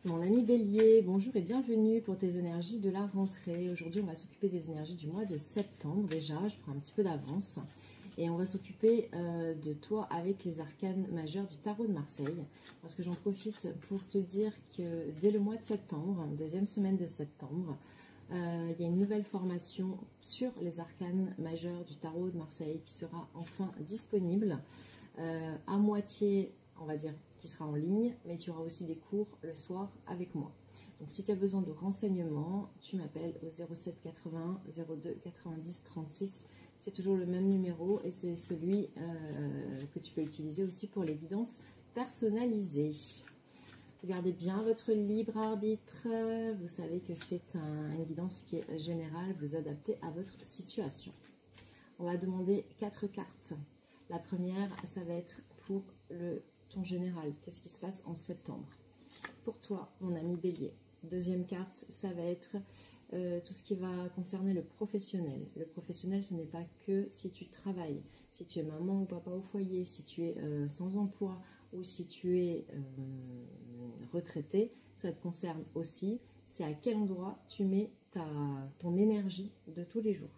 Mon ami Bélier, bonjour et bienvenue pour tes énergies de la rentrée. Aujourd'hui, on va s'occuper des énergies du mois de septembre. Déjà, je prends un petit peu d'avance. Et on va s'occuper de toi avec les arcanes majeurs du tarot de Marseille. Parce que j'en profite pour te dire que dès le mois de septembre, deuxième semaine de septembre, il y a une nouvelle formation sur les arcanes majeurs du tarot de Marseille qui sera enfin disponible à moitié, on va dire, qui sera en ligne, mais tu auras aussi des cours le soir avec moi. Donc si tu as besoin de renseignements, tu m'appelles au 07 80 02 90 36. C'est toujours le même numéro et c'est celui que tu peux utiliser aussi pour les guidances personnalisées. Regardez bien votre libre arbitre. Vous savez que c'est une guidance qui est générale, vous adaptez à votre situation. On va demander 4 cartes. La première, ça va être pour ton général. Qu'est-ce qui se passe en septembre? Pour toi, mon ami Bélier. Deuxième carte, ça va être tout ce qui va concerner le professionnel. Le professionnel, ce n'est pas que si tu travailles, si tu es maman ou papa au foyer, si tu es sans emploi ou si tu es retraité, ça te concerne aussi. C'est à quel endroit tu mets ton énergie de tous les jours.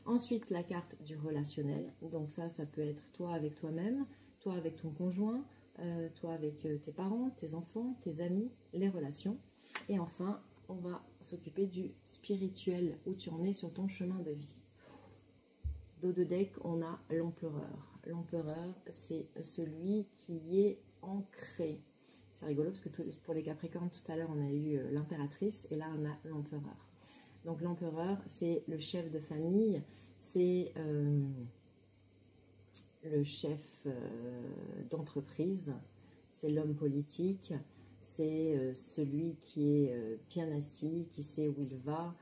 Ensuite, la carte du relationnel. Donc ça peut être toi avec toi-même, toi avec ton conjoint, toi avec tes parents, tes enfants, tes amis, les relations. Et enfin, on va s'occuper du spirituel, où tu en es sur ton chemin de vie. Dos de deck, on a l'empereur. L'empereur, c'est celui qui est ancré. C'est rigolo parce que pour les Capricornes, tout à l'heure, on a eu l'impératrice et là, on a l'empereur. Donc l'empereur, c'est le chef de famille, c'est le chef d'entreprise, c'est l'homme politique, c'est celui qui est bien assis, qui sait où il va,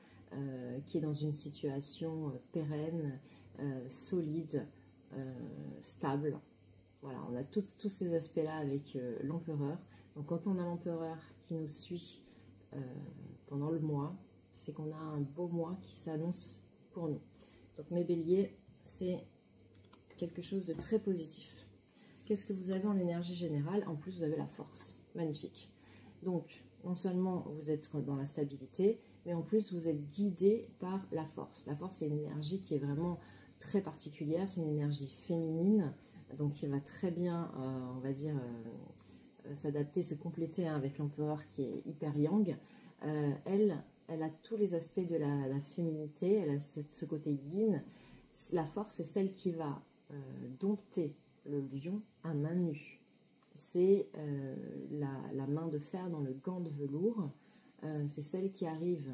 qui est dans une situation pérenne, solide, stable. Voilà, on a tous ces aspects-là avec l'empereur. Donc quand on a l'empereur qui nous suit pendant le mois, c'est qu'on a un beau mois qui s'annonce pour nous. Donc mes béliers, c'est quelque chose de très positif. Qu'est-ce que vous avez en énergie générale? En plus, vous avez la force. Magnifique. Donc, non seulement vous êtes dans la stabilité, mais en plus, vous êtes guidé par la force. La force, c'est une énergie qui est vraiment très particulière. C'est une énergie féminine, donc qui va très bien, on va dire, s'adapter, se compléter avec l'empereur qui est hyper yang. Elle a tous les aspects de la féminité, elle a ce côté yin. La force, c'est celle qui va dompter le lion à main nue. C'est la main de fer dans le gant de velours. C'est celle qui arrive,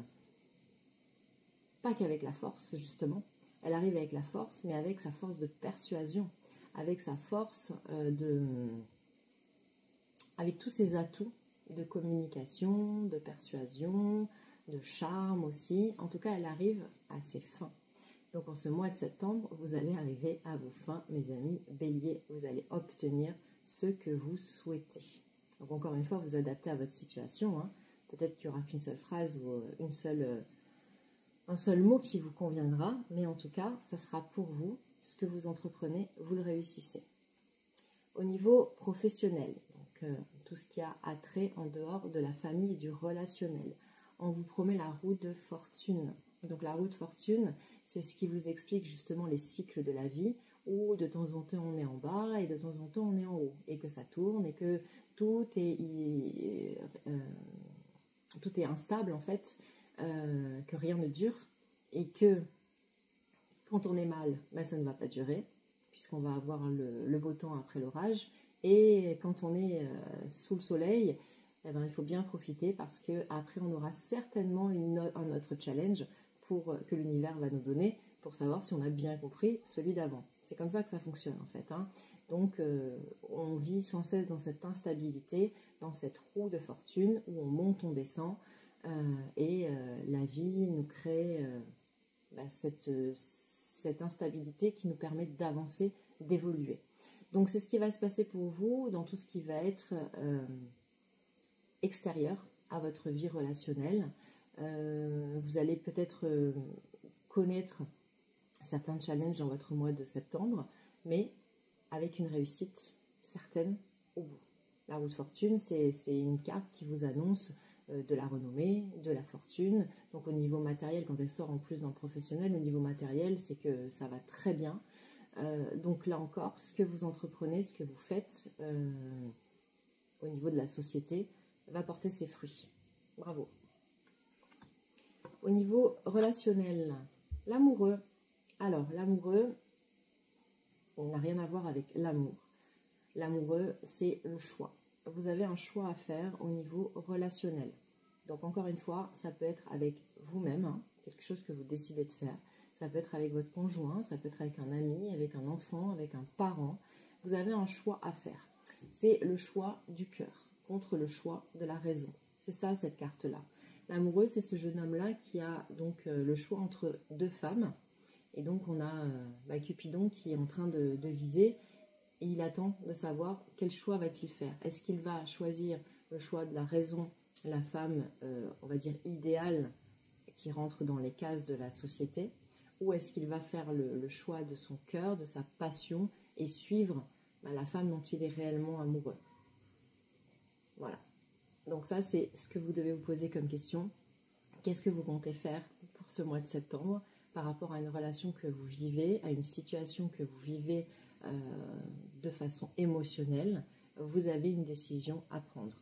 pas qu'avec la force, justement. Elle arrive avec la force, mais avec sa force de persuasion, avec sa force avec tous ses atouts de communication, de persuasion, de charme aussi. En tout cas, elle arrive à ses fins. Donc, en ce mois de septembre, vous allez arriver à vos fins, mes amis béliers. Vous allez obtenir ce que vous souhaitez. Donc, encore une fois, vous adaptez à votre situation. Hein. Peut-être qu'il n'y aura qu'une seule phrase ou un seul mot qui vous conviendra. Mais en tout cas, ça sera pour vous. Ce que vous entreprenez, vous le réussissez. Au niveau professionnel, donc, tout ce qui a attrait en dehors de la famille et du relationnel. On vous promet la roue de fortune. Donc la roue de fortune, c'est ce qui vous explique justement les cycles de la vie, où de temps en temps on est en bas et de temps en temps on est en haut, et que ça tourne et que tout est instable en fait, que rien ne dure, et que quand on est mal, ben, ça ne va pas durer, puisqu'on va avoir le beau temps après l'orage, et quand on est sous le soleil, eh ben, il faut bien profiter parce qu'après on aura certainement un autre challenge que l'univers va nous donner pour savoir si on a bien compris celui d'avant. C'est comme ça que ça fonctionne en fait. Hein. Donc on vit sans cesse dans cette instabilité, dans cette roue de fortune où on monte, on descend et la vie nous crée cette instabilité qui nous permet d'avancer, d'évoluer. Donc c'est ce qui va se passer pour vous dans tout ce qui va être extérieur à votre vie relationnelle. Vous allez peut-être connaître certains challenges dans votre mois de septembre, mais avec une réussite certaine au bout. La roue de fortune, c'est une carte qui vous annonce de la renommée, de la fortune. Donc au niveau matériel, quand elle sort en plus dans le professionnel, au niveau matériel, c'est que ça va très bien. Donc là encore, ce que vous entreprenez, ce que vous faites au niveau de la société, va porter ses fruits. Bravo. Au niveau relationnel, l'amoureux. Alors, l'amoureux, on n'a rien à voir avec l'amour. L'amoureux, c'est le choix. Vous avez un choix à faire au niveau relationnel. Donc, encore une fois, ça peut être avec vous-même, hein, quelque chose que vous décidez de faire. Ça peut être avec votre conjoint, ça peut être avec un ami, avec un enfant, avec un parent. Vous avez un choix à faire. C'est le choix du cœur contre le choix de la raison. C'est ça, cette carte-là. L'amoureux, c'est ce jeune homme-là qui a donc le choix entre deux femmes. Et donc, on a Cupidon qui est en train de viser et il attend de savoir quel choix va-t-il faire. Est-ce qu'il va choisir le choix de la raison, la femme, on va dire, idéale, qui rentre dans les cases de la société, ou est-ce qu'il va faire le choix de son cœur, de sa passion, et suivre la femme dont il est réellement amoureux? Voilà. Donc ça, c'est ce que vous devez vous poser comme question. Qu'est-ce que vous comptez faire pour ce mois de septembre par rapport à une relation que vous vivez, à une situation que vous vivez de façon émotionnelle? Vous avez une décision à prendre.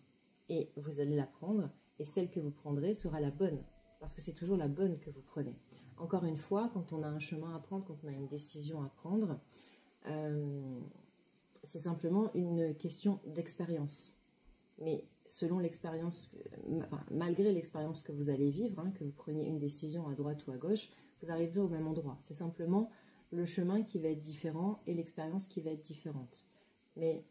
Et vous allez la prendre, et celle que vous prendrez sera la bonne. Parce que c'est toujours la bonne que vous prenez. Encore une fois, quand on a un chemin à prendre, quand on a une décision à prendre, c'est simplement une question d'expérience. Mais selon l'expérience, malgré l'expérience que vous allez vivre, hein, que vous preniez une décision à droite ou à gauche, vous arriverez au même endroit. C'est simplement le chemin qui va être différent et l'expérience qui va être différente. Mais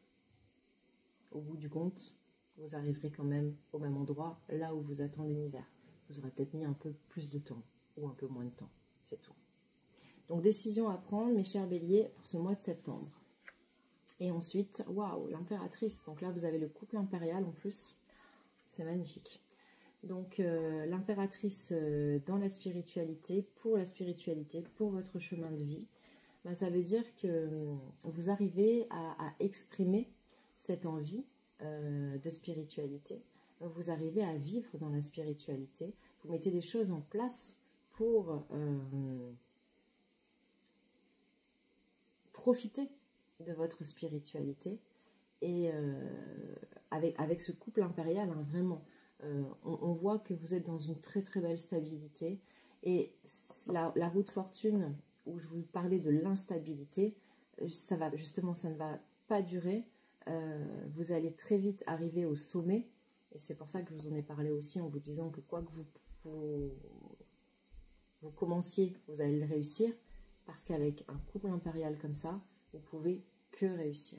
au bout du compte, vous arriverez quand même au même endroit, là où vous attend l'univers. Vous aurez peut-être mis un peu plus de temps ou un peu moins de temps, c'est tout. Donc décision à prendre, mes chers béliers, pour ce mois de septembre. Et ensuite, waouh, l'impératrice. Donc là, vous avez le couple impérial en plus. C'est magnifique. Donc l'impératrice dans la spiritualité, pour votre chemin de vie. Ben, ça veut dire que vous arrivez à exprimer cette envie de spiritualité. Vous arrivez à vivre dans la spiritualité. Vous mettez des choses en place pour profiter de votre spiritualité. Et avec ce couple impérial, hein, vraiment, on voit que vous êtes dans une très très belle stabilité. Et la roue de fortune, où je vous parlais de l'instabilité, ça ne va pas durer. Vous allez très vite arriver au sommet. Et c'est pour ça que je vous en ai parlé aussi en vous disant que quoi que vous commenciez, vous allez le réussir. Parce qu'avec un couple impérial comme ça, vous pouvez que réussir.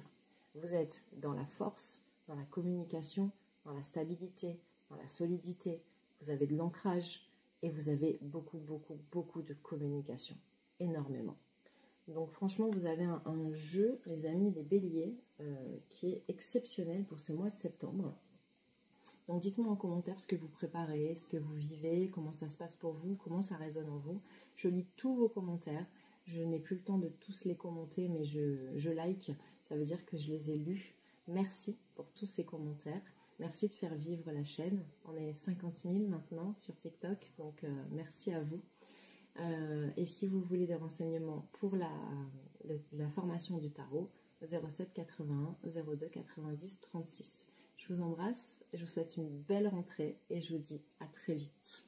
Vous êtes dans la force, dans la communication, dans la stabilité, dans la solidité. Vous avez de l'ancrage et vous avez beaucoup, beaucoup, beaucoup de communication. Énormément. Donc franchement, vous avez un jeu, les amis, des béliers, qui est exceptionnel pour ce mois de septembre. Donc dites-moi en commentaire ce que vous préparez, ce que vous vivez, comment ça se passe pour vous, comment ça résonne en vous. Je lis tous vos commentaires. Je n'ai plus le temps de tous les commenter, mais je like. Ça veut dire que je les ai lus. Merci pour tous ces commentaires. Merci de faire vivre la chaîne. On est 50 000 maintenant sur TikTok, donc merci à vous. Et si vous voulez des renseignements pour la formation du tarot, 07 81 02 90 36. Je vous embrasse, je vous souhaite une belle rentrée et je vous dis à très vite.